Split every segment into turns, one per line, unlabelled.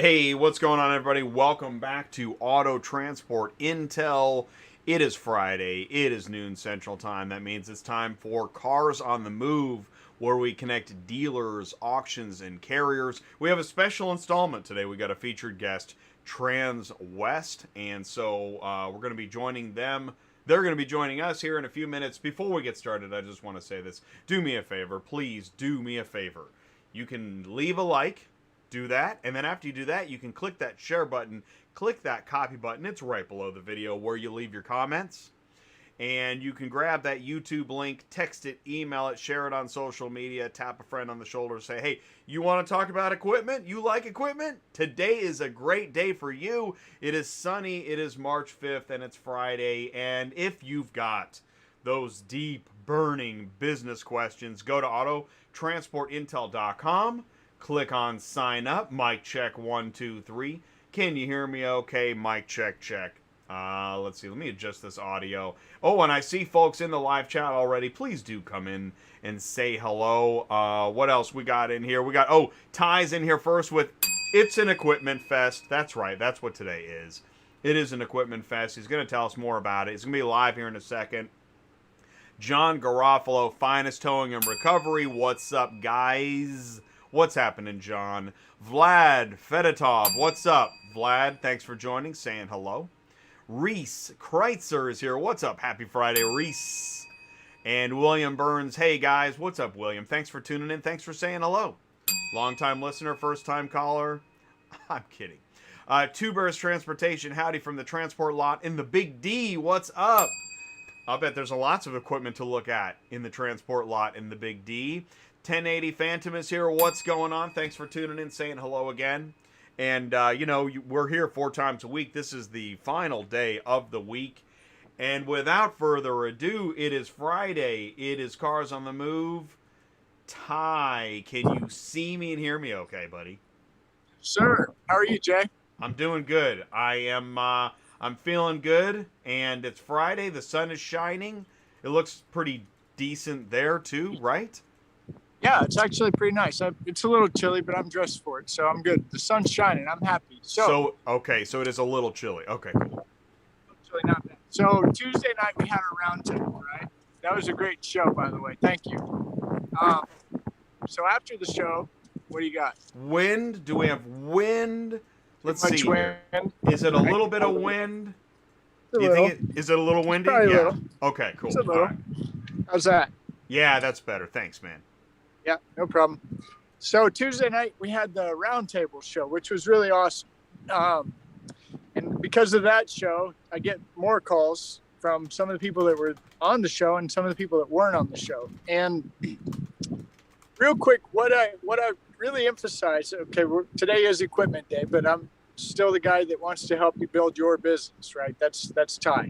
Hey, what's going on, everybody? Welcome back to Auto Transport Intel. It is Friday. It is noon Central Time. That means it's time for Cars on the Move, where we connect dealers, auctions, and carriers. We have a special installment today. We got a featured guest, Transwest, and so we're going to be joining them. They're going to be joining us here in a few minutes. Before we get started, I just want to say this. Do me a favor. Please do me a favor. You can leave a like. Do that, and then after you do that, you can click that share button, click that copy button. It's right below the video where you leave your comments, and you can grab that YouTube link, text it, email it, share it on social media, tap a friend on the shoulder, say, hey, you want to talk about equipment? You like equipment? Today is a great day for you. It is sunny, it is March 5th, and it's Friday, and if you've got those deep, burning business questions, go to autotransportintel.com. Click on sign up. Mic check 1 2 3. Can you hear me okay? Mic check check. Let's see. Let me adjust this audio. Oh, and I see folks in the live chat already. Please do come in and say hello. What else we got in here? We got, Ty's in here first with It's an Equipment Fest. That's right. That's what today is. It is an Equipment Fest. He's going to tell us more about it. It's going to be live here in a second. John Garofalo, Finest Towing and Recovery. What's up, guys? What's happening, John? Vlad Fedotov, what's up? Vlad, thanks for joining, saying hello. Reese Kreitzer is here. What's up? Happy Friday, Reese. And William Burns, hey guys, what's up, William? Thanks for tuning in. Thanks for saying hello. Long-time listener, first-time caller. I'm kidding. Two Bears Transportation, howdy from the transport lot in the Big D. What's up? I'll bet there's lots of equipment to look at in the transport lot in the Big D. 1080 Phantom is here. What's going on? Thanks for tuning in, saying hello again. And, we're here 4 times a week. This is the final day of the week. And without further ado, it is Friday. It is Cars on the Move. Ty, can you see me and hear me okay, buddy?
Sir, how are you, Jay?
I'm doing good. I'm feeling good. And it's Friday. The sun is shining. It looks pretty decent there, too, right?
Yeah, it's actually pretty nice. It's a little chilly, but I'm dressed for it, so I'm good. The sun's shining. I'm happy.
So it is a little chilly. Okay, cool.
Chilly, not bad. So Tuesday night we had a roundtable, right? That was a great show, by the way. Thank you. So after the show, what do you got?
Wind? Do we have wind? Let's see.
Wind.
Is it a little bit of wind? Do you think is it a little windy?
Probably a little.
Okay, cool.
It's a little.
Right.
How's that?
Yeah, that's better. Thanks, man.
Yeah, no problem. So Tuesday night we had the roundtable show, which was really awesome. And because of that show, I get more calls from some of the people that were on the show and some of the people that weren't on the show. And real quick, what I really emphasize, okay, today is Equipment Day, but I'm still the guy that wants to help you build your business, right? That's Ty.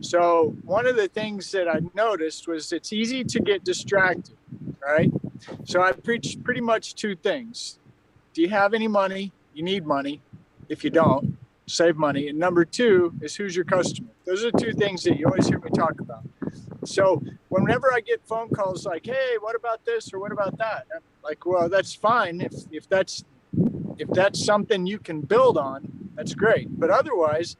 So one of the things that I noticed was it's easy to get distracted, right? So I preach pretty much 2 things. Do you have any money? You need money. If you don't, save money. And number 2 is who's your customer? Those are 2 things that you always hear me talk about. So whenever I get phone calls like, hey, what about this or what about that? I'm like, well, that's fine. If that's something you can build on, that's great. But otherwise,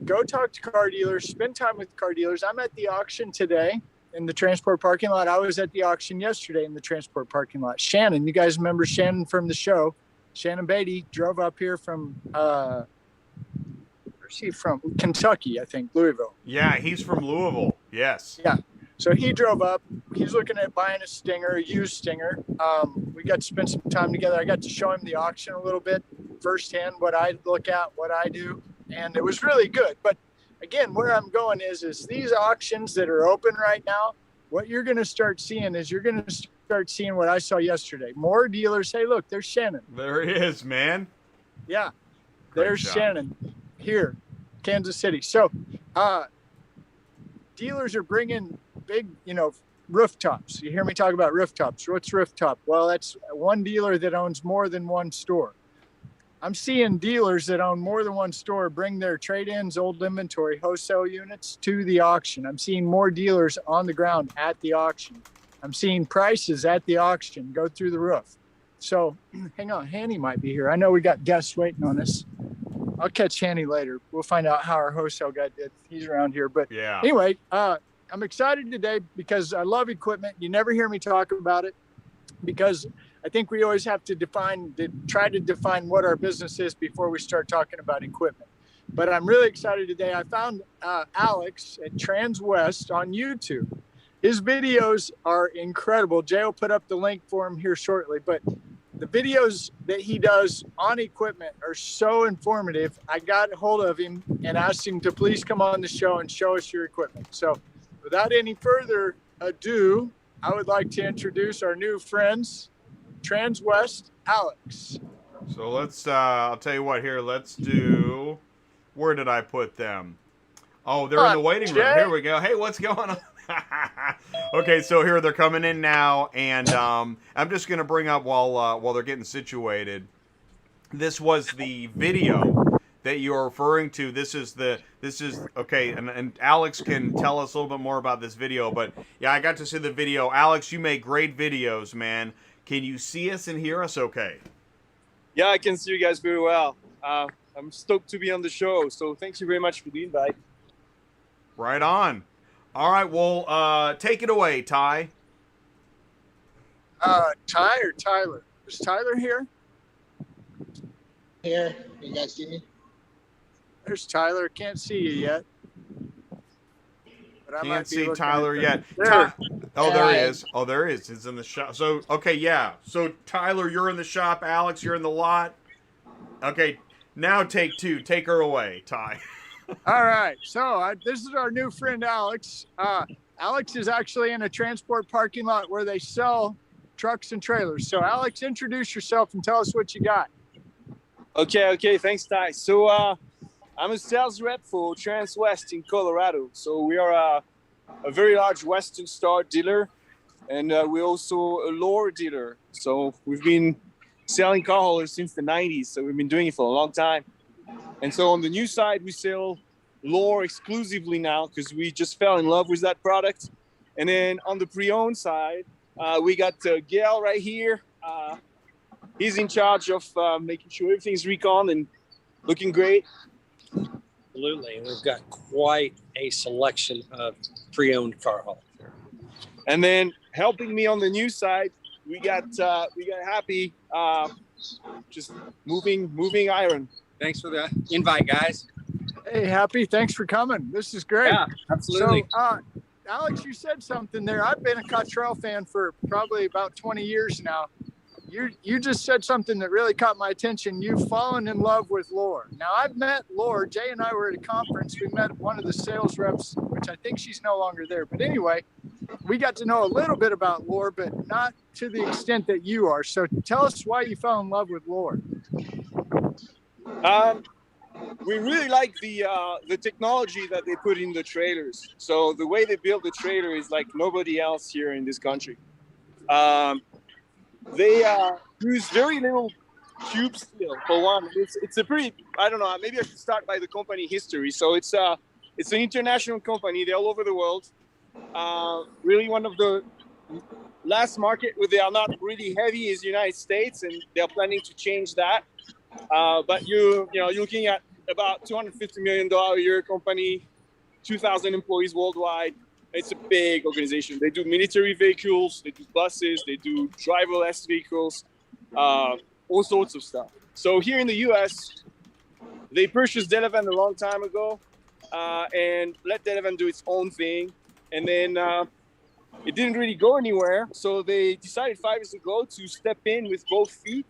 go talk to car dealers, spend time with car dealers. I'm at the auction today in the transport parking lot. I was at the auction yesterday in the transport parking lot. Shannon, you guys remember Shannon from the show? Shannon Beatty drove up here from, where's he from? Kentucky, I think, Louisville.
Yeah, he's from Louisville. Yes.
Yeah. So he drove up. He's looking at buying a Stinger, a used Stinger. We got to spend some time together. I got to show him the auction a little bit firsthand, what I look at, what I do. And it was really good. But again, where I'm going is these auctions that are open right now, what you're going to start seeing is you're going to start seeing what I saw yesterday. More dealers say, look, there's Shannon.
There he is, man.
Yeah, there's Shannon here, Kansas City. So dealers are bringing big, rooftops. You hear me talk about rooftops. What's rooftop? Well, that's one dealer that owns more than one store. I'm seeing dealers that own more than one store bring their trade-ins, old inventory, wholesale units to the auction. I'm seeing more dealers on the ground at the auction. I'm seeing prices at the auction go through the roof. So hang on, Hanny might be here. I know we got guests waiting on us. I'll catch Hanny later. We'll find out how our wholesale guy did. He's around here. But
Yeah.
anyway, I'm excited today because I love equipment. You never hear me talk about it because I think we always have to try to define what our business is before we start talking about equipment. But I'm really excited today. I found Alex at Transwest on YouTube. His videos are incredible. Jay will put up the link for him here shortly. But the videos that he does on equipment are so informative. I got a hold of him and asked him to please come on the show and show us your equipment. So without any further ado, I would like to introduce our new friends, Transwest, Alex.
So let's, I'll tell you what here, let's do, where did I put them? Oh, they're in the waiting room. Here we go. Hey, what's going on? Okay, so here they're coming in now, and I'm just gonna bring up while they're getting situated. This was the video that you're referring to. This is okay, and Alex can tell us a little bit more about this video. But yeah, I got to see the video. Alex, you make great videos, man. Can you see us and hear us? Okay.
Yeah, I can see you guys very well. I'm stoked to be on the show. So thank you very much for the invite.
Right on. All right, well, take it away, Ty.
Ty or Tyler? Is Tyler here?
Here, you guys see me?
There's Tyler. Can't see you yet. But I
Can't see Tyler yet. Oh, there he is. Oh, there he is. He's in the shop. So, okay, yeah. So, Tyler, you're in the shop. Alex, you're in the lot. Okay, now take two. Take her away, Ty.
All right. So this is our new friend, Alex. Alex is actually in a transport parking lot where they sell trucks and trailers. So, Alex, introduce yourself and tell us what you got.
Okay. Thanks, Ty. So I'm a sales rep for Transwest in Colorado. So we are a very large Western Star dealer, and we're also a Lohr dealer. So we've been selling car haulers since the 90s. So we've been doing it for a long time. And so on the new side, we sell Lohr exclusively now because we just fell in love with that product. And then on the pre-owned side, we got Gale right here. He's in charge of making sure everything's recon and looking great.
Absolutely. We've got quite a selection of pre-owned car haul.
And then helping me on the new side, we got Happy, just moving iron.
Thanks for the invite, guys.
Hey, Happy. Thanks for coming. This is great.
Yeah, absolutely.
So, Alex, you said something there. I've been a Cottrell fan for probably about 20 years now. You just said something that really caught my attention. You've fallen in love with Lohr. Now, I've met Lohr. Jay and I were at a conference. We met one of the sales reps, which I think she's no longer there. But anyway, we got to know a little bit about Lohr, but not to the extent that you are. So tell us why you fell in love with Lohr.
We really like the technology that they put in the trailers. So the way they build the trailer is like nobody else here in this country. They use very little tube steel for one. It's a pretty, I don't know, maybe I should start by the company history. So it's an international company. They're all over the world. Really one of the last market where they are not really heavy is the United States, and they're planning to change that. But you're looking at about $250 million a year company, 2,000 employees worldwide. It's a big organization. They do military vehicles, they do buses, they do driverless vehicles, all sorts of stuff. So here in the US, they purchased Delavan a long time ago and let Delavan do its own thing. And then it didn't really go anywhere. So they decided 5 years ago to step in with both feet,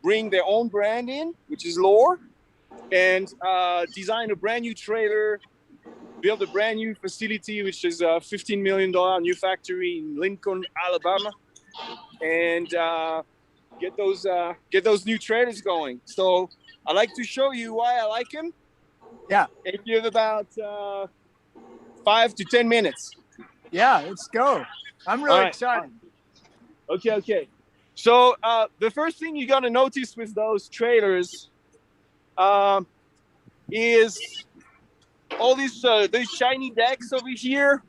bring their own brand in, which is Lohr, and design a brand new trailer, build a brand new facility, which is a $15 million new factory in Lincoln, Alabama, and get those new trailers going. So I'd like to show you why I like them.
Yeah.
If you have about 5 to 10 minutes.
Yeah, let's go. I'm really excited.
Okay. So the first thing you're gonna notice with those trailers is all these shiny decks over here.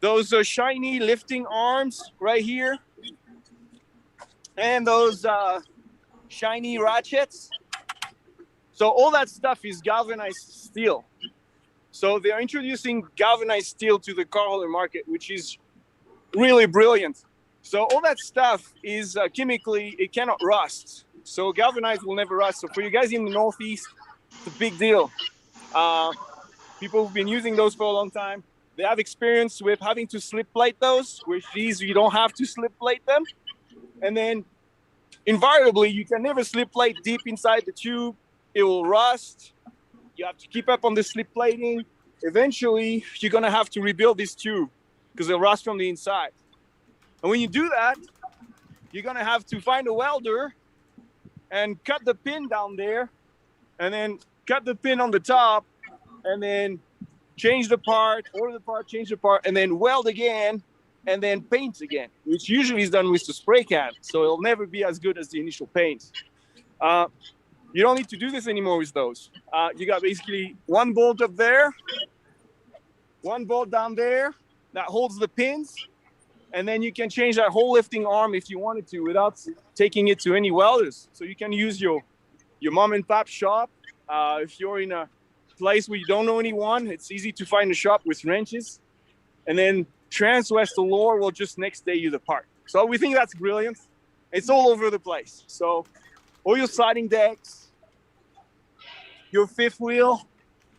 Those shiny lifting arms right here. and those shiny ratchets. So all that stuff is galvanized steel. So they're introducing galvanized steel to the car hauler market, which is really brilliant. So all that stuff is chemically, it cannot rust. So galvanized will never rust. So for you guys in the Northeast, it's a big deal. People have been using those for a long time. They have experience with having to slip plate those, which these you don't have to slip plate them. And then invariably, you can never slip plate deep inside the tube. It will rust. You have to keep up on the slip plating. Eventually, you're going to have to rebuild this tube because it'll rust from the inside. And when you do that, you're going to have to find a welder and cut the pin down there, and then cut the pin on the top, and then change the part, order the part, change the part, and then weld again, and then paint again, which usually is done with the spray can. So it'll never be as good as the initial paint. You don't need to do this anymore with those. You got basically one bolt up there, one bolt down there that holds the pins, and then you can change that whole lifting arm if you wanted to without taking it to any welders. So you can use your mom and pop shop. If you're in a place where you don't know anyone, it's easy to find a shop with wrenches. And then Transwest or Lohr will just next day you the part. So we think that's brilliant. It's all over the place. So all your sliding decks, your fifth wheel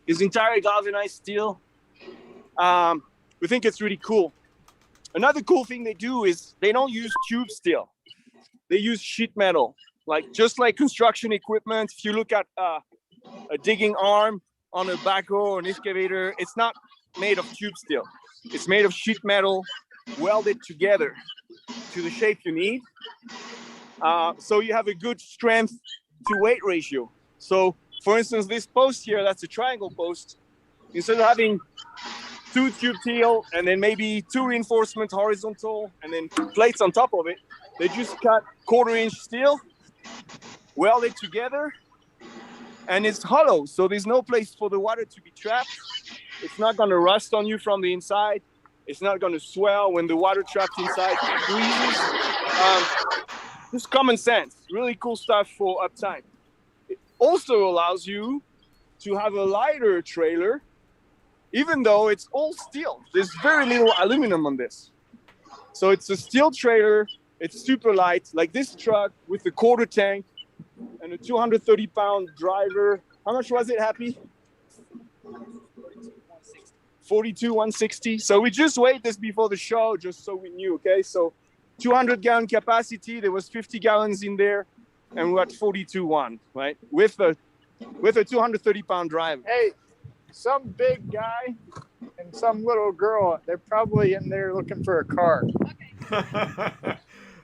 is entirely galvanized steel. We think it's really cool. Another cool thing they do is they don't use tube steel. They use sheet metal, just like construction equipment. If you look at a digging arm on a backhoe or an excavator, it's not made of tube steel. It's made of sheet metal welded together to the shape you need. So you have a good strength to weight ratio. So for instance, this post here, that's a triangle post. Instead of having 2 tube steel and then maybe 2 reinforcement horizontal and then plates on top of it, they just cut 1/4 inch steel, weld it together, and it's hollow. So there's no place for the water to be trapped. It's not going to rust on you from the inside. It's not going to swell when the water trapped inside freezes. Just common sense. Really cool stuff for uptime. It also allows you to have a lighter trailer, even though it's all steel. There's very little aluminum on this. So it's a steel trailer. It's super light, like this truck with a 1/4 tank and a 230-pound driver. How much was it, Happy? 42,160. So we just weighed this before the show, just so we knew, okay? So 200-gallon capacity. There was 50 gallons in there, and we're at 42.1, right? With a 230-pound driver.
Hey, some big guy and some little girl, they're probably in there looking for a car.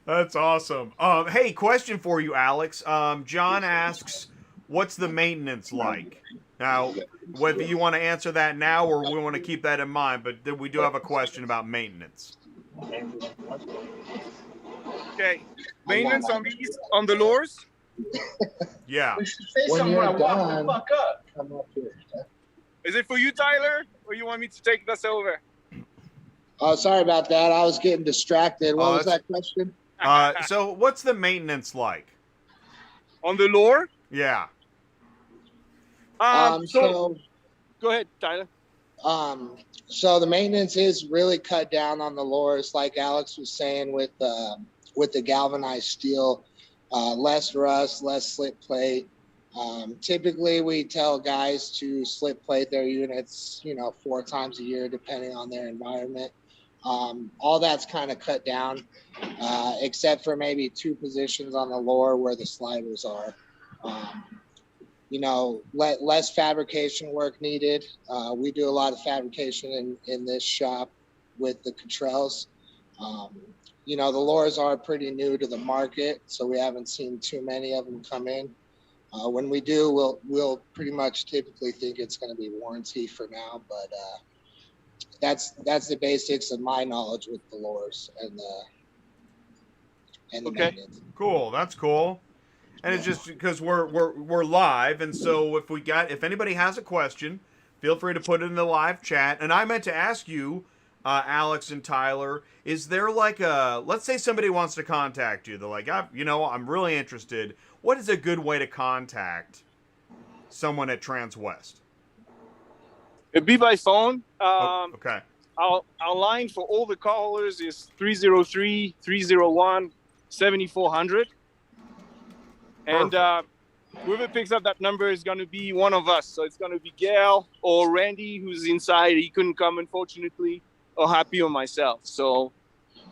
That's awesome. Hey, question for you, Alex. John asks, what's the maintenance like? Now, whether you want to answer that now or we want to keep that in mind, but we do have a question about maintenance.
Okay, maintenance on the Lohrs?
Yeah.
When you're done, come up here.
Is it for you, Tyler, or you want me to take this over?
Oh, sorry about that. I was getting distracted. What was that question?
So what's the maintenance like?
On the Lohr?
Yeah.
So go ahead, Tyler.
So the maintenance is really cut down on the Lohrs, like Alex was saying, with the galvanized steel, less rust, less slip plate. Typically, we tell guys to slip plate their units, 4 times a year, depending on their environment. All that's kind of cut down, except for maybe 2 positions on the Lohr where the sliders are. Less fabrication work needed. We do a lot of fabrication in this shop with the Cottrells. The Lohrs are pretty new to the market, so we haven't seen too many of them come in. When we do, we'll pretty much typically think it's going to be warranty for now, but that's the basics of my knowledge with the Lohrs and the maintenance.
Cool. That's cool. And it's just because we're live, and so if anybody has a question, feel free to put it in the live chat. And I meant to ask you, Alex and Tyler, is there like a, let's say somebody wants to contact you. They're like, I'm really interested. What is a good way to contact someone at Transwest?
It'd be by phone.
Okay.
Our line for all the callers is 303-301-7400. And whoever picks up that number is going to be one of us. So it's going to be Gale or Randy, who's inside. He couldn't come, unfortunately, or Happy or myself. So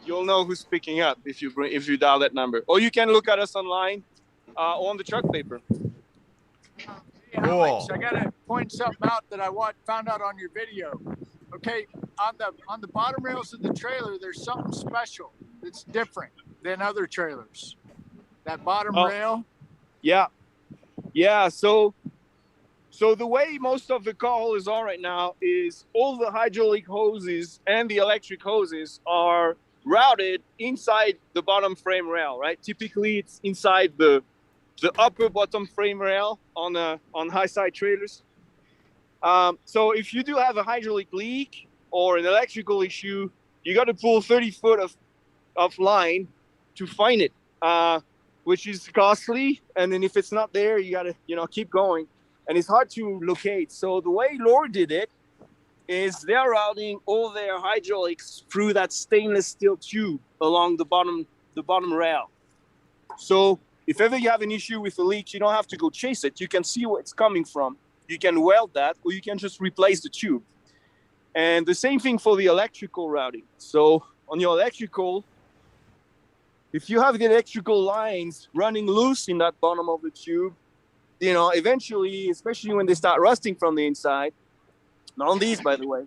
you'll know who's picking up if you dial that number. Or you can look at us online on the truck paper.
Hey, Alex, I gotta point something out that I found out on your video. Okay, on the bottom rails of the trailer, there's something special that's different than other trailers. That bottom rail.
Yeah. So the way most of the car haulers are right now is all the hydraulic hoses and the electric hoses are routed inside the bottom frame rail, right? Typically, it's inside the upper bottom frame rail on high side trailers. So if you do have a hydraulic leak or an electrical issue, you got to pull 30 foot of line to find it, which is costly. And then if it's not there, you got to keep going, and it's hard to locate. So the way Lohr did it is they're routing all their hydraulics through that stainless steel tube along the bottom rail. So if ever you have an issue with a leak, you don't have to go chase it. You can see where it's coming from. You can weld that, or you can just replace the tube. And the same thing for the electrical routing. So on your electrical, if you have the electrical lines running loose in that bottom of the tube, eventually, especially when they start rusting from the inside, not on these, by the way,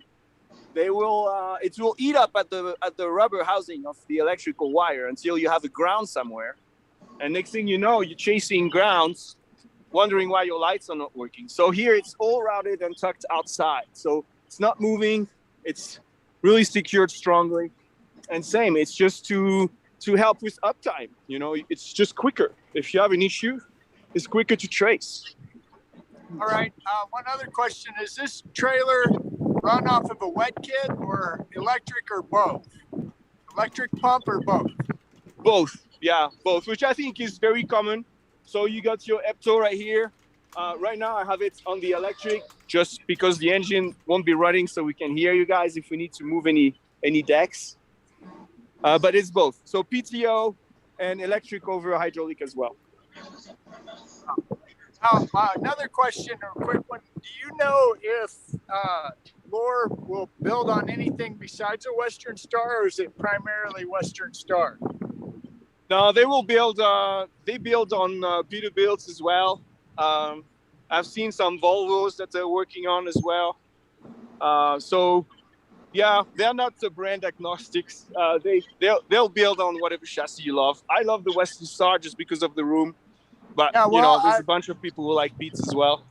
it will eat up at the rubber housing of the electrical wire until you have a ground somewhere. And next thing you know, you're chasing grounds, wondering why your lights are not working. So here it's all routed and tucked outside. So it's not moving. It's really secured strongly. And same, it's just to help with uptime. It's just quicker. If you have an issue, it's quicker to trace.
All right. One other question. Is this trailer run off of a wet kit or electric or both? Electric pump or both?
Both. Yeah, both, which I think is very common. So you got your Epto right here. Right now I have it on the electric just because the engine won't be running, so we can hear you guys if we need to move any decks. But it's both. So PTO and electric over hydraulic as well.
Another question, or a quick one. Do you know if Lohr will build on anything besides a Western Star, or is it primarily Western Star?
No, they will build. They build on Peterbilts as well. I've seen some Volvos that they're working on as well. So, yeah, they're not the brand agnostics. They'll build on whatever chassis you love. I love the Western Star just because of the room, but there's a bunch of people who like Beats as well.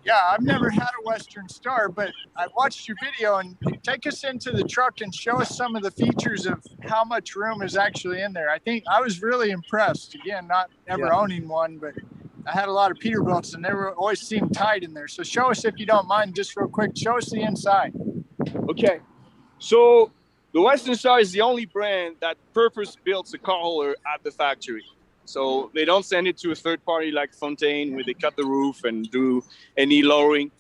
Yeah, I've never had a Western Star, but I watched your video, and take us into the truck and show us some of the features of how much room is actually in there. I think I was really impressed. Again, not ever owning one, but I had a lot of Peterbilts, and they always seemed tight in there. So show us, if you don't mind, just real quick, show us the inside.
Okay. So the Western Star is the only brand that purpose builds a car hauler at the factory. So they don't send it to a third party like Fontaine, where they cut the roof and do any lowering.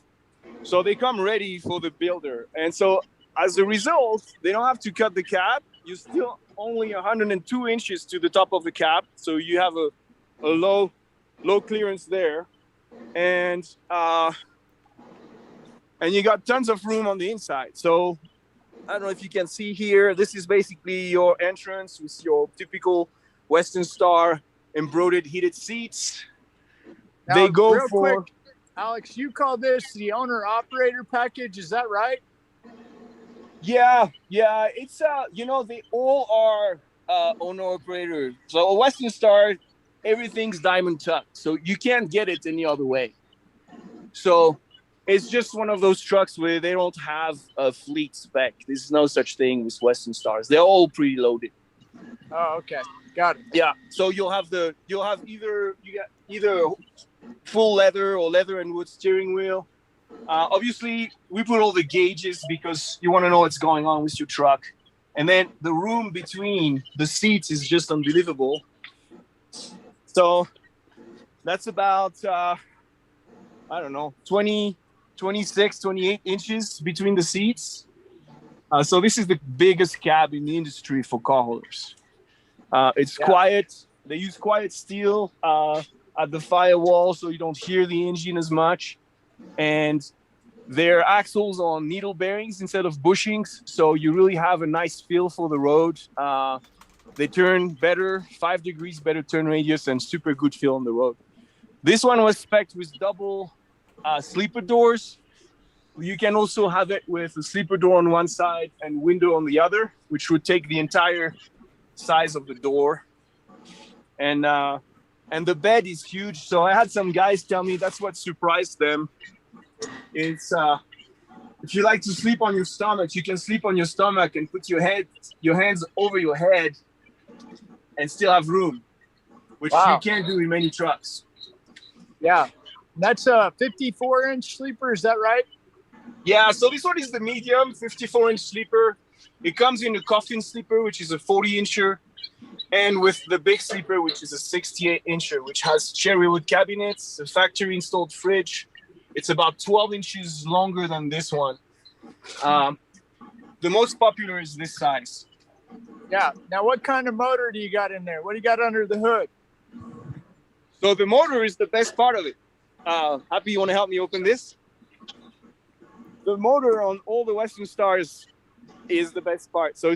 So they come ready for the builder. And so as a result, they don't have to cut the cab. You still only 102 inches to the top of the cab. So you have a low clearance there. And you got tons of room on the inside. So I don't know if you can see here, this is basically your entrance with your typical Western Star embroidered heated seats.
Now,
they go
real
for
quick, Alex, you call this the owner operator package, is that right?
Yeah, it's they all are owner operator. So a Western Star, everything's diamond tucked, so you can't get it any other way. So it's just one of those trucks where they don't have a fleet spec. There's no such thing with Western Stars. They're all preloaded.
Oh, okay. Got it.
Yeah. So you'll have either full leather or leather and wood steering wheel. Obviously, we put all the gauges because you want to know what's going on with your truck. And then the room between the seats is just unbelievable. So that's about, I don't know, 20, 26, 28 inches between the seats. So this is the biggest cab in the industry for car haulers. It's quiet. They use quiet steel at the firewall so you don't hear the engine as much. And their axles on needle bearings instead of bushings. So you really have a nice feel for the road. They turn better, 5 degrees better turn radius, and super good feel on the road. This one was spec'd with double sleeper doors. You can also have it with a sleeper door on one side and window on the other, which would take the entire size of the door. And the bed is huge. So I had some guys tell me that's what surprised them. It's if you like to sleep on your stomach, you can sleep on your stomach and put your hands over your head and still have room, which you can't do in many trucks.
Yeah. That's a 54-inch sleeper, is that right?
Yeah, so this one is the medium 54-inch sleeper. It comes in the coffin sleeper, which is a 40-incher, and with the big sleeper, which is a 68-incher, which has cherry wood cabinets, a factory installed fridge. It's about 12 inches longer than this one. The most popular is this size.
Yeah. Now, what kind of motor do you got in there? What do you got under the hood?
So the motor is the best part of it. Happy, you want to help me open this? The motor on all the Western Stars is the best part. So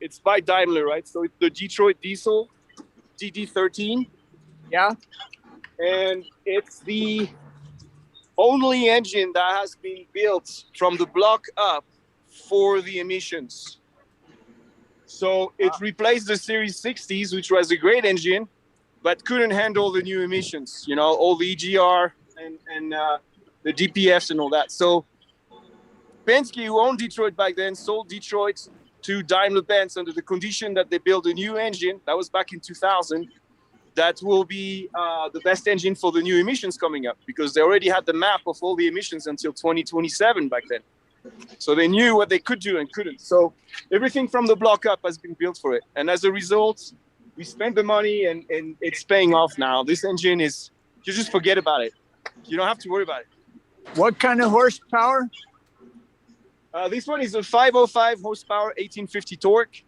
it's by Daimler, right? So it's the Detroit Diesel DD13.
Yeah.
And it's the only engine that has been built from the block up for the emissions. So it replaced the Series 60s, which was a great engine, but couldn't handle the new emissions, you know, all the EGR and the DPFs and all that. So Penske, who owned Detroit back then, sold Detroit to Daimler-Benz under the condition that they build a new engine. That was back in 2000. That will be the best engine for the new emissions coming up, because they already had the map of all the emissions until 2027 back then. So they knew what they could do and couldn't. So everything from the block up has been built for it. And as a result, we spent the money and it's paying off now. This engine is, you just forget about it. You don't have to worry about it.
What kind of horsepower?
This one is a 505 horsepower, 1850 torque.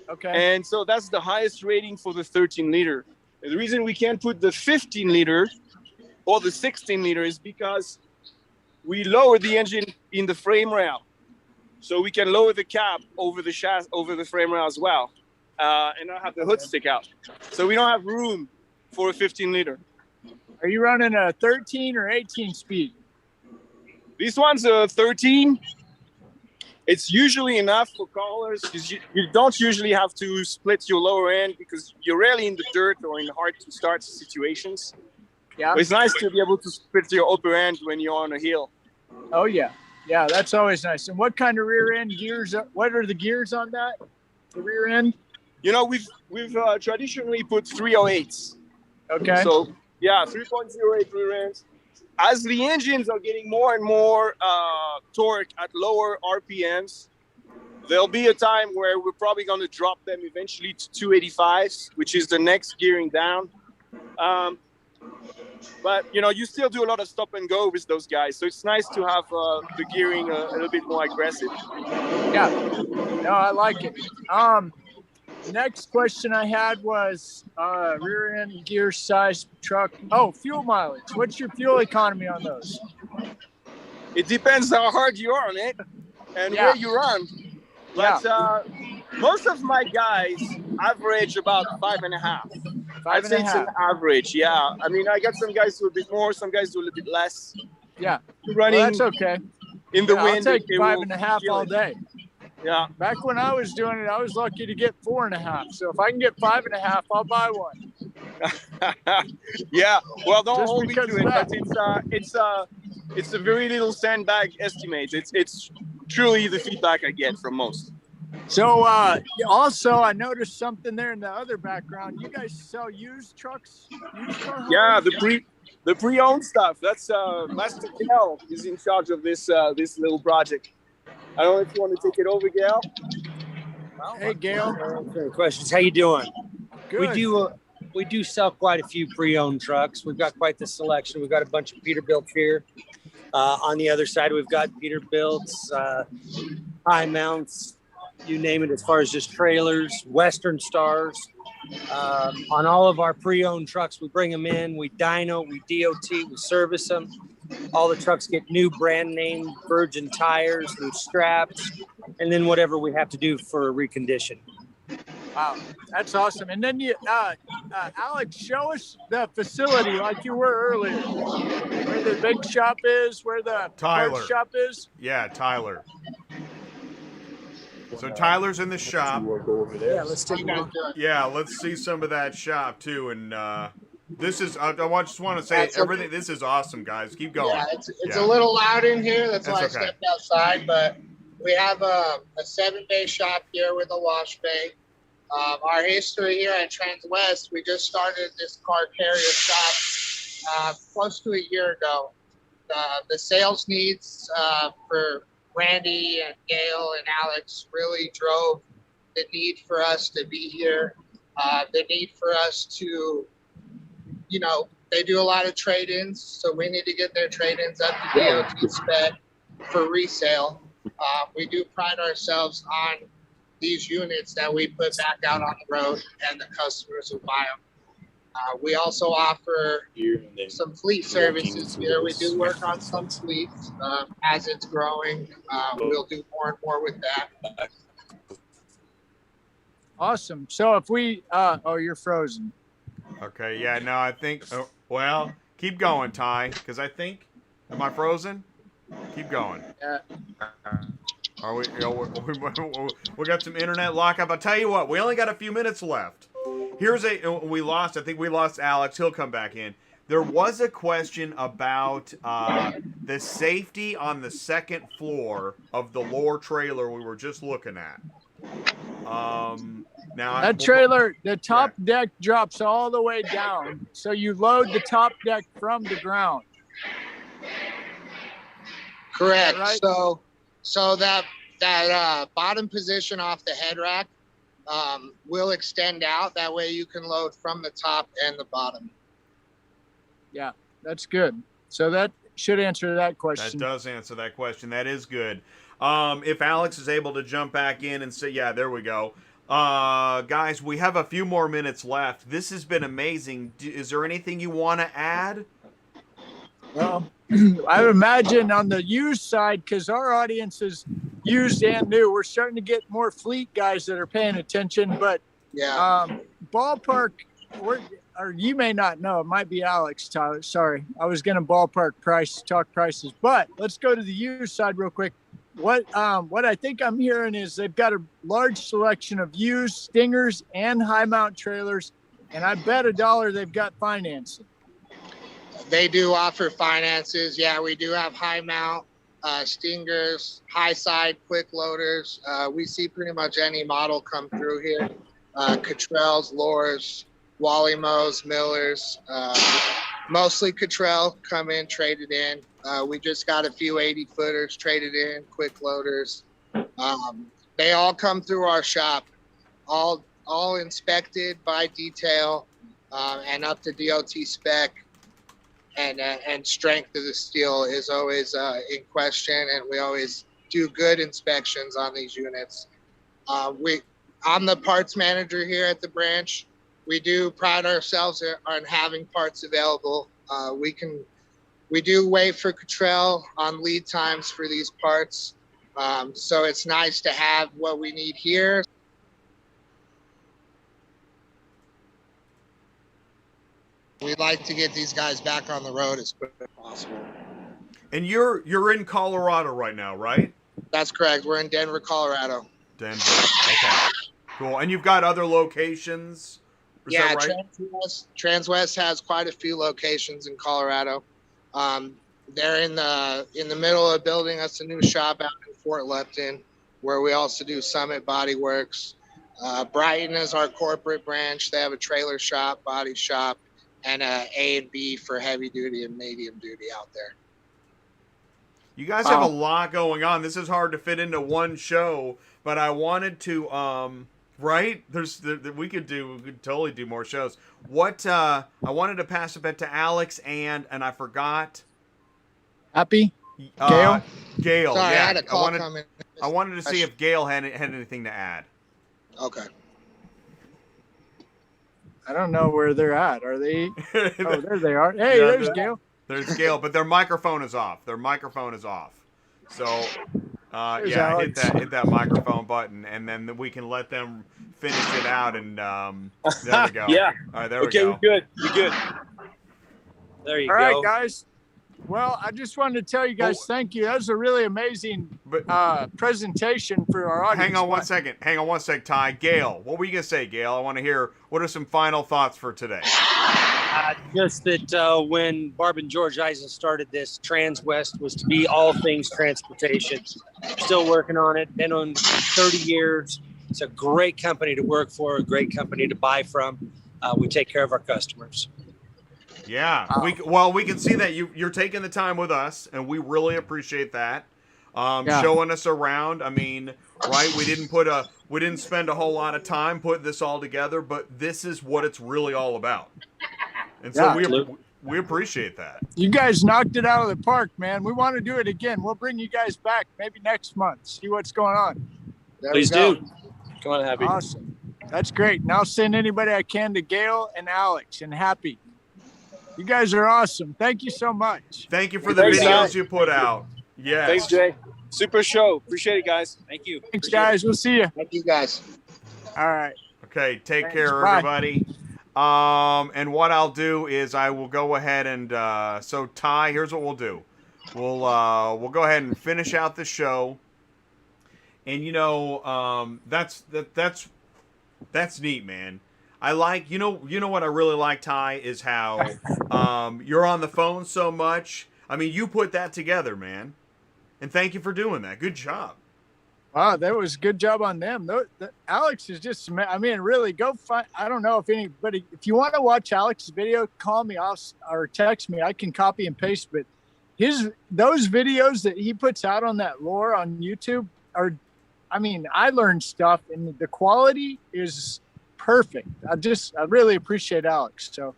Okay.
And so that's the highest rating for the 13 liter. And the reason we can't put the 15 liter or the 16 liter is because we lowered the engine in the frame rail. So we can lower the cab over the chassis, over the frame rail as well. And not have the hood stick out. So we don't have room for a 15 liter.
Are you running a 13 or 18 speed?
This one's a 13. It's usually enough for callers because you don't usually have to split your lower end because you're rarely in the dirt or in hard to start situations.
Yeah.
But it's nice to be able to split your upper end when you're on a hill.
Oh, yeah. Yeah, that's always nice. And what kind of rear end gears? What are the gears on that? The rear end?
You know, we've traditionally put 308s.
Okay.
So, yeah, 3.08 rear ends. As the engines are getting more and more torque at lower RPMs, there'll be a time where we're probably going to drop them eventually to 285s, which is the next gearing down. But, you know, you still do a lot of stop and go with those guys. So it's nice to have the gearing a little bit more aggressive.
Yeah. No, I like it. Next question I had was rear end gear size truck. Oh, fuel mileage. What's your fuel economy on those?
It depends how hard you are on it and where you run. But most of my guys average about 5.5. I'd say it's an average. Yeah. I mean, I got some guys do a bit more, some guys do a little bit less.
Yeah.
Running
well, that's okay.
In the wind.
I'll take 5.5 all day.
Yeah.
Back when I was doing it, I was lucky to get 4.5. So if I can get 5.5, I'll buy one.
Yeah. Well, don't
Just
hold me to
because
it,
of
but it's a very little sandbag estimate. It's truly the feedback I get from most.
So also, I noticed something there in the other background. You guys sell used trucks, used car hauling?
Yeah, the pre-owned stuff. That's Master Gale is in charge of this this little project. I don't know if you want to take it over, Gale.
Hey, Gale.
Questions. How you doing?
Good.
We do sell quite a few pre-owned trucks. We've got quite the selection. We've got a bunch of Peterbilts here. On the other side, we've got Peterbilts, high mounts, you name it, as far as just trailers, Western Stars. On all of our pre-owned trucks, we bring them in, we dyno, we DOT, we service them. All the trucks get new brand name Virgin tires, new straps, and then whatever we have to do for recondition.
Wow, that's awesome. And then Alex, show us the facility like you were earlier, where the big shop is, where the parts shop is.
Yeah, Tyler. So Tyler's in the shop.
Yeah, let's take a look.
Yeah, let's see some of that shop too. And this is I just want to say everything. This is awesome, guys. Keep going.
Yeah, it's a little loud in here. That's why I stepped outside. But we have a 7-bay shop here with a wash bay. Our history here at Transwest, we just started this car carrier shop close to a year ago. The sales needs for Randy and Gale and Alex really drove the need for us to be here, the need for us to, they do a lot of trade-ins, so we need to get their trade-ins up to DOT spec for resale. We do pride ourselves on these units that we put back out on the road and the customers who buy them. We also offer some fleet services here. We do work on some fleets as it's growing. We'll do more and more with that.
Awesome. So if we, you're frozen.
Okay. Yeah. No, I think. Well, keep going, Ty, because I think. Am I frozen? Keep going.
Yeah.
Are we? We got some internet lockup. I'll tell you what. We only got a few minutes left. We lost. I think we lost Alex. He'll come back in. There was a question about the safety on the second floor of the Lohr trailer we were just looking at. Now
that trailer, the top deck drops all the way down, so you load the top deck from the ground.
Correct.
Right?
So that bottom position off the head rack will extend out. That way you can load from the top and the bottom.
Yeah, that's good. So that should answer that question.
That does answer that question. That is good. If Alex is able to jump back in and say, yeah, there we go. Guys, we have a few more minutes left. This has been amazing. Is there anything you want to add?
Well, I would imagine on the used side, because our audience is used and new, we're starting to get more fleet guys that are paying attention. But ballpark, or you may not know, it might be Alex, Tyler. Sorry, I was going to talk prices. But let's go to the used side real quick. What I think I'm hearing is they've got a large selection of used Stingers and high mount trailers, and I bet $1 they've got financing.
They do offer finances. Yeah, we do have high mount Stingers, high side quick loaders. We see pretty much any model come through here. Cottrells, Lohrs, Wallimos, Millers, mostly Cottrell come in, traded in. We just got a few 80-footers traded in, quick loaders. They all come through our shop, all inspected by detail and up to DOT spec. And strength of the steel is always in question, and we always do good inspections on these units. I'm the parts manager here at the branch. We do pride ourselves on having parts available. We do wait for Cottrell on lead times for these parts, so it's nice to have what we need here. We'd like to get these guys back on the road as quick as possible.
And you're in Colorado right now, right?
That's correct. We're in Denver, Colorado.
Denver. Okay. Cool. And you've got other locations? Is that right?
Transwest has quite a few locations in Colorado. They're in the middle of building us a new shop out in Fort Lupton. where we also do Summit Body Works. Brighton is our corporate branch. They have a trailer shop, body shop, and A and B for heavy duty and medium duty out there.
You guys have a lot going on. This is hard to fit into one show, but I wanted to, right? We could totally do more shows. I wanted to pass a bit to Alex and I forgot.
Happy? Gale?
Gale,
Sorry,
yeah.
I had a call coming.
I wanted to see if Gale had anything to add.
Okay.
I don't know where they're at. Are they? Oh, there they are. Hey,
Yeah,
there's Gale.
There's Gale, but their microphone is off. So, yeah, hit that microphone button, and then we can let them finish it out. And there we go.
Yeah.
All right, there we
Okay,
go.
we're good.
There you
All
go.
right, guys. Well, I just wanted to tell you guys thank you. That was a really amazing presentation for our audience.
Hang on one second, Ty. Gale, what were you gonna say, Gale? I want to hear. What are some final thoughts for today?
Just that when Barb and George Eisen started this, Transwest was to be all things transportation. Still working on it. Been on 30 years. It's a great company to work for, a great company to buy from. We take care of our customers.
Yeah, we can see that you're taking the time with us, and we really appreciate that. Showing us around. I mean, right? We didn't spend a whole lot of time putting this all together, but this is what it's really all about. And so we appreciate that.
You guys knocked it out of the park, man. We want to do it again. We'll bring you guys back maybe next month. See what's going on.
Please do.
Come on, Happy.
Awesome. That's great. And I'll send anybody I can to Gale and Alex and Happy. You guys are awesome. Thank you so much.
Thank you for the
Thanks,
videos
Ty.
you put out. Yes.
Thanks, Jay. Super show. Appreciate it, guys.
Thank you.
Thanks, guys. We'll see you.
Thank you guys.
All right.
Okay, take
Thanks.
care,
Bye.
everybody. And what I'll do is I will go ahead and so Ty, here's what we'll do. We'll go ahead and finish out the show. And that's neat, man. I like you know what I really like, Ty, is how you're on the phone so much. I mean, you put that together, man. And thank you for doing that. Good job.
Wow, that was a good job on them. Alex is just, I mean, really go find, I don't know if anybody, if you want to watch Alex's video, call me or text me. I can copy and paste, but those videos that he puts out on that Lohr on YouTube are, I mean, I learned stuff and the quality is perfect. I really appreciate Alex. So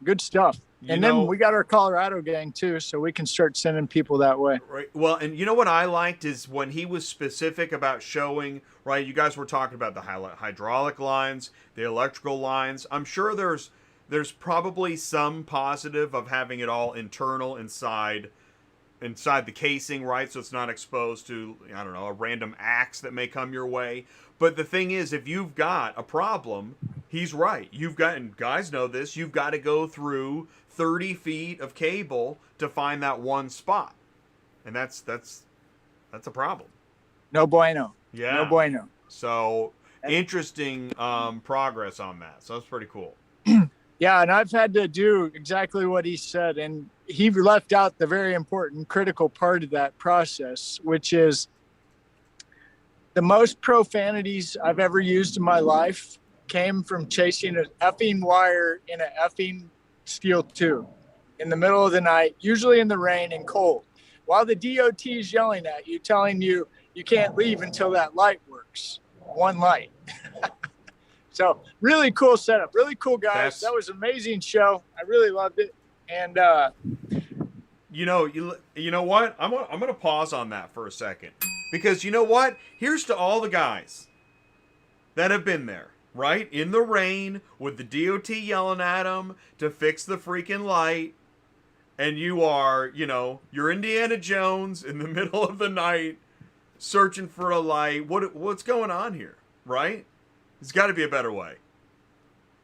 good stuff. Then we got our Colorado gang too, so we can start sending people that way.
Right. Well, and you know what I liked is when he was specific about showing, right, you guys were talking about the hydraulic lines, the electrical lines. I'm sure there's probably some positive of having it all internal inside the casing, right? So it's not exposed to, I don't know, a random axe that may come your way. But the thing is, if you've got a problem, he's right. And guys know this, you've got to go through 30 feet of cable to find that one spot. And that's a problem.
No bueno.
Yeah.
No bueno.
So interesting progress on that. So that's pretty cool.
Yeah, and I've had to do exactly what he said. And he left out the very important, critical part of that process, which is the most profanities I've ever used in my life came from chasing an effing wire in an effing steel tube in the middle of the night, usually in the rain and cold, while the DOT is yelling at you, telling you you can't leave until that light works. One light. So really cool setup. Really cool, guys. That was an amazing show. I really loved it. And
you know what? I'm gonna pause on that for a second, because you know what? Here's to all the guys that have been there, right, in the rain with the DOT yelling at them to fix the freaking light, and you're Indiana Jones in the middle of the night searching for a light. What's going on here, right? There's got to be a better way.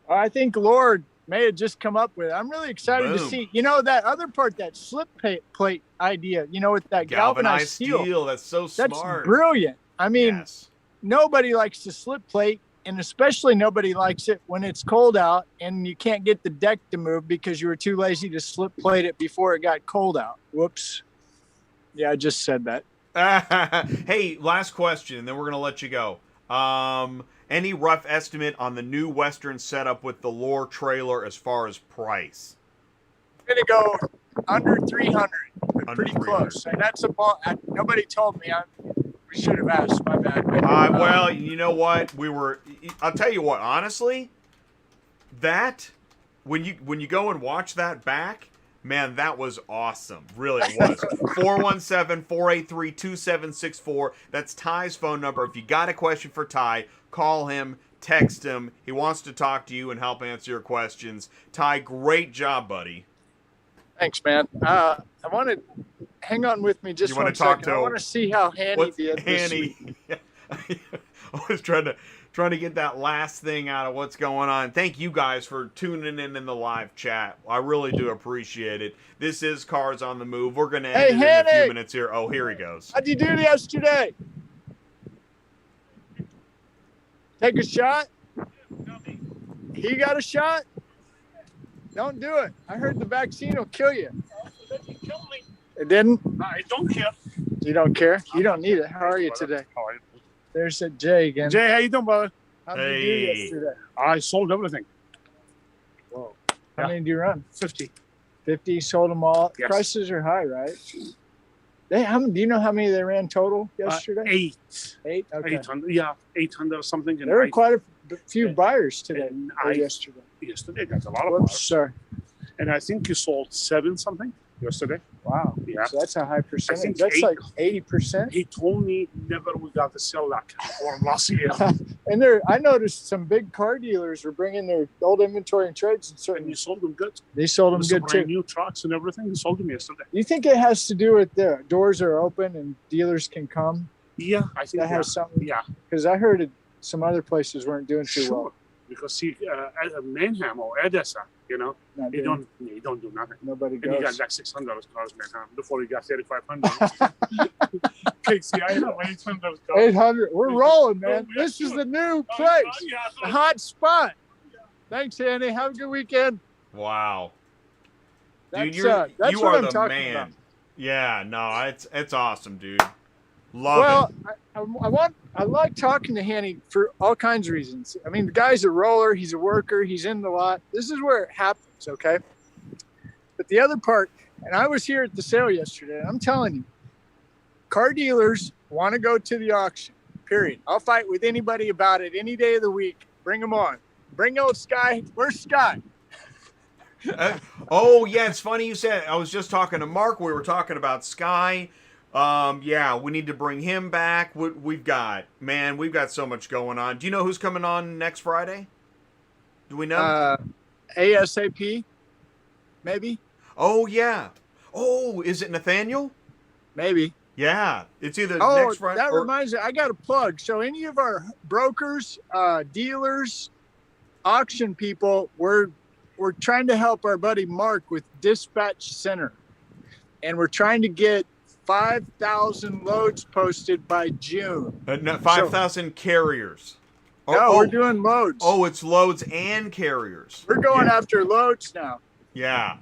I think Lord may have just come up with it. I'm really excited to see, that other part, that slip plate idea, with that galvanized steel.
That's so smart.
That's brilliant. I mean, Nobody likes the slip plate, and especially nobody likes it when it's cold out and you can't get the deck to move because you were too lazy to slip plate it before it got cold out. Whoops. Yeah, I just said that.
Hey, last question, and then we're gonna let you go. Any rough estimate on the new Western setup with the Lohr trailer as far as price?
I'm gonna go under 300, but
Under
pretty
300.
close. And that's a ball. Nobody told me. We should have asked. My bad.
Well, you know what? I'll tell you what. Honestly, that when you go and watch that back, man, that was awesome. Really, it was. 417-483-2764. That's Ty's phone number. If you got a question for Ty, call him, text him. He wants to talk to you and help answer your questions. Ty, great job, buddy.
Thanks, man. I want to hang on with me just
You
one
wanna talk
second.
to-
I want to see how Hanny did this
Hanny?
week.
I was trying to get that last thing out of what's going on. Thank you guys for tuning in the live chat. I really do appreciate it. This is Cars on the Move. We're going to end it in a few
Hanny!
minutes here. Oh, here he goes.
How'd you do yesterday? Take a shot? He got a shot? Don't do it. I heard the vaccine will kill you. It didn't?
I don't care.
You don't care? You don't need it. How are you today?
How are you?
There's a Jay again.
Jay, how you doing, brother?
How did you do
Hey.
yesterday?
I sold everything.
Whoa.
Yeah.
How many did you run?
50.
50, sold them all.
Yes.
Prices are high, right? Do you know how many they ran total yesterday?
8.
8? Okay.
800. Yeah, 800 or something. And
There were
I-
quite a few buyers today
and
or
I-
yesterday.
yesterday, that's a lot of
Whoops,
bars.
sorry.
And I think you sold 7 something yesterday.
Wow.
Yeah.
So that's a high percentage.
think
That's
8.
like 80%.
He told me never we got to sell that for last year.
And I noticed some big car dealers were bringing their old inventory and trades and
And
certain.
you sold them good.
They sold them
With
good
some brand
too.
new trucks and everything. You sold them yesterday.
You think it has to do with the doors are open and dealers can come?
Yeah, I think
That has something.
Yeah,
Because I heard some other places weren't doing too
sure.
well.
Because he, Manham or Edessa,
Not
you
doing,
don't do nothing.
nobody
And he got
goes.
like $600 cars, Manham, before he got 3,500. KCI, 800 cars.
800. We're rolling, man.
Oh, yeah,
This is
sure.
the new
Oh,
place.
yeah,
The hot spot. Thanks, Andy. Have a good weekend.
Wow.
That's,
Dude,
that's
you
what
are
I'm
the
talking
man.
about.
Yeah, no, it's awesome, dude. Love it.
Well, I like talking to Hanny for all kinds of reasons. I mean, the guy's a roller, he's a worker, he's in the lot. This is where it happens, okay? But the other part, and I was here at the sale yesterday, and I'm telling you, car dealers want to go to the auction, period. I'll fight with anybody about it any day of the week. Bring them on. Bring old Sky. Where's Sky?
Oh, yeah, it's funny you said. I was just talking to Mark. We were talking about Sky. Yeah, we need to bring him back. We've got so much going on. Do you know who's coming on next Friday? Do we know?
ASAP, maybe?
Oh, yeah. Oh, is it Nathaniel?
Maybe.
Yeah, it's either
Oh,
next Friday
that
or...
reminds me. I got a plug. So any of our brokers, dealers, auction people, we're trying to help our buddy Mark with Dispatch Center, and we're trying to get 5,000 loads posted by June.
No, 5,000 carriers.
No, we're doing loads.
Oh, it's loads and carriers.
We're going
Yeah.
after loads now.
Yeah.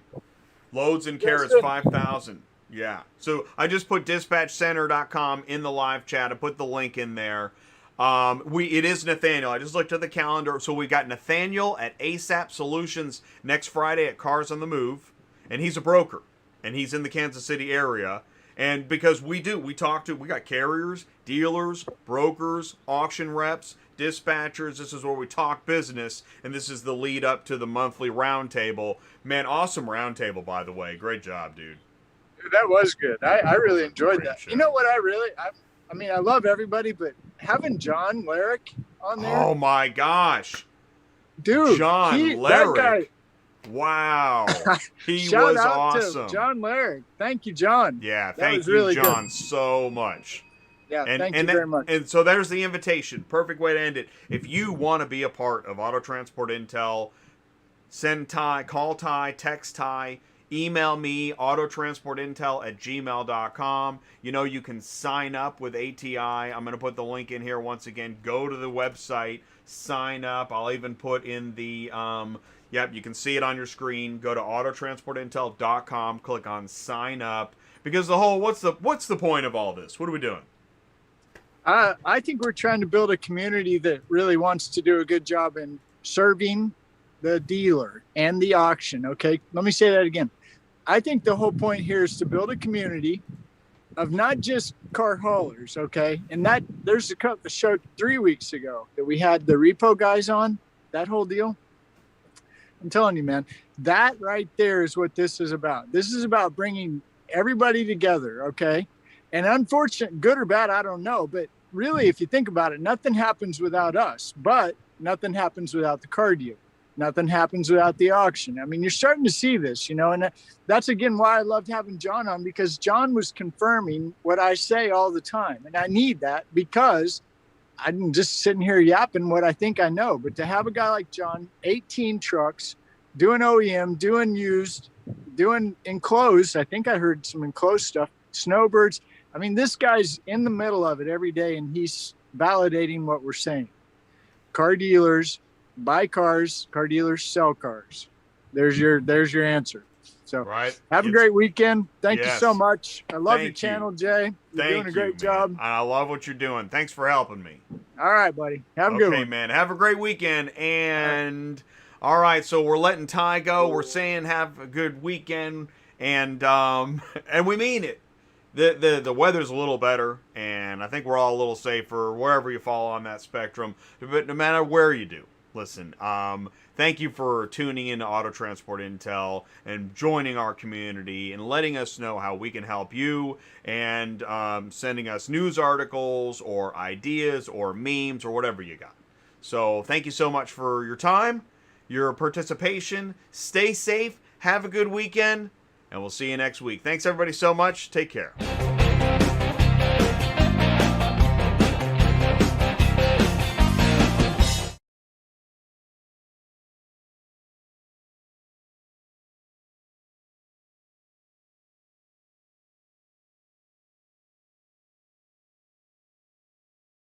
Loads and
Yes,
carrots,
sir.
5,000. Yeah. So I just put dispatchcenter.com in the live chat. I put the link in there. It is Nathaniel. I just looked at the calendar. So we got Nathaniel at ASAP Solutions next Friday at Cars on the Move. And he's a broker. And he's in the Kansas City area. And because we got carriers, dealers, brokers, auction reps, dispatchers. This is where we talk business, and this is the lead up to the monthly roundtable. Man, awesome roundtable, by the way. Great job, dude.
That was good. I really enjoyed
Great
that.
show.
You know what? I mean, I love everybody, but having John Larick on there,
Oh my gosh,
dude,
John
that
Larick.
guy.
Wow, he
Shout
was
out
awesome.
to John Larick. Thank you, John.
Yeah,
That
thank
was
you,
really good.
John, so much.
Yeah,
And,
thank
and
you very much.
And so there's the invitation. Perfect way to end it. If you want to be a part of Auto Transport Intel, send Ty, call Ty, text Ty, email me, autotransportintel@gmail.com. You can sign up with ATI. I'm going to put the link in here once again. Go to the website, sign up. I'll even put in the, you can see it on your screen. Go to autotransportintel.com, click on sign up. Because what's the point of all this? What are we doing?
I think we're trying to build a community that really wants to do a good job in serving the dealer and the auction. Okay, let me say that again. I think the whole point here is to build a community of not just car haulers. Okay, and there's a show 3 weeks ago that we had the repo guys on, that whole deal. I'm telling you, man, that right there is what this is about. This is about bringing everybody together. Okay. And unfortunate, good or bad, I don't know. But really, if you think about it, nothing happens without us. But nothing happens without the car deal. Nothing happens without the auction. I mean, you're starting to see this, and that's, again, why I loved having John on, because John was confirming what I say all the time. And I need that, because I'm just sitting here yapping what I think I know. But to have a guy like John, 18 trucks, doing OEM, doing used, doing enclosed, I think I heard some enclosed stuff, snowbirds. I mean, this guy's in the middle of it every day, and he's validating what we're saying. Car dealers buy cars, car dealers sell cars. There's your answer. So have a great weekend. Thank you so much. I love your channel, Jay. You're doing a great job.
I love what you're doing. Thanks for helping me.
All right, buddy. Have a good one.
Okay, man. Have a great weekend. And all right, so we're letting Ty go. We're saying have a good weekend, and we mean it. The weather's a little better, and I think we're all a little safer wherever you fall on that spectrum. But no matter where you do, listen. Thank you for tuning in to Auto Transport Intel and joining our community and letting us know how we can help you, and sending us news articles or ideas or memes or whatever you got. So thank you so much for your time, your participation. Stay safe. Have a good weekend. And we'll see you next week. Thanks, everybody, so much. Take care.